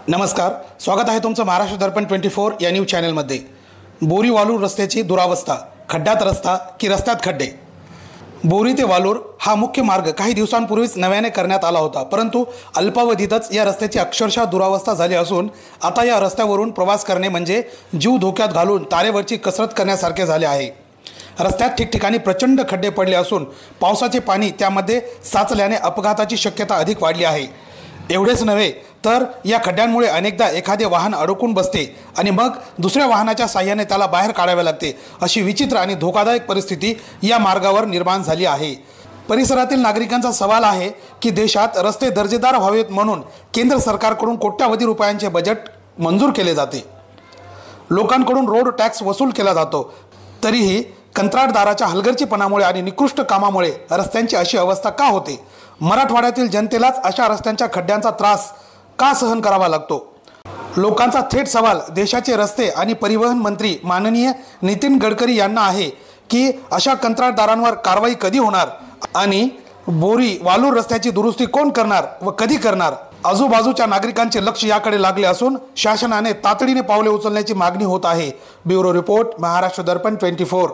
नमस्कार, स्वागत आहे तुमचं महाराष्ट्र दर्पण 24 या न्यूज चॅनलमध्ये। बोरी वालूर रस्त्याची दुरावस्था, खड्ड्यात रस्ता की रस्त्यात खड्डे। बोरी ते वालूर हा मुख्य मार्ग काही दिवसांपूर्वीच नव्याने करण्यात आला होता, परंतु अल्पावधीतच या रस्त्याची अक्षरशः दुरावस्था झाली असून आता या रस्त्यावरून प्रवास करणे म्हणजे जीव धोक्यात घालून तारेवरची कसरत करण्यासारखे झाले आहे। रस्त्यात ठिकठिकाणी प्रचंड खड्डे पडले असून पावसाचे पाणी त्यामध्ये साचल्याने अपघाताची शक्यता अधिक वाढली आहे। एवढेच नव्हे तर या खड्ड्यांमुळे अनेकदा एखादे वाहन अडकून बसते आणि मग दुसऱ्या वाहनाच्या साहाय्याने त्याला बाहेर काढावे लागते। अशी विचित्र आणि धोकादायक परिस्थिती या मार्गावर निर्माण झाली आहे। परिसरातील नागरिकांचा सवाल आहे की देशात रस्ते दर्जेदार व्हावेत म्हणून केंद्र सरकारकडून कोट्यावधी रुपयांचे बजेट मंजूर केले जाते, लोकांकडून रोड टॅक्स वसूल केला जातो, तरीही कंत्राटदाराच्या हलगर्जीपणामुळे आणि निकृष्ट कामामुळे रस्त्यांची अशी अवस्था का होते? मराठवाड्यातील जनतेलाच अशा रस्त्यांच्या खड्ड्यांचा त्रास का सहन करावा लागतो? लोकांचा थेट सवाल देशाचे रस्ते आणि परिवहन मंत्री माननीय नितीन गडकरी यांना आहे की अशा कंत्राटदारांवर कारवाई कधी होणार आणि बोरी वालूर रस्त्याची दुरुस्ती कोण करणार व कधी करणार? आजूबाजूच्या नागरिकांचे लक्ष याकडे लागले असून शासनाने तातडीने पावले उचलण्याची मागणी होत आहे। ब्युरो रिपोर्ट, महाराष्ट्र दर्पण 24।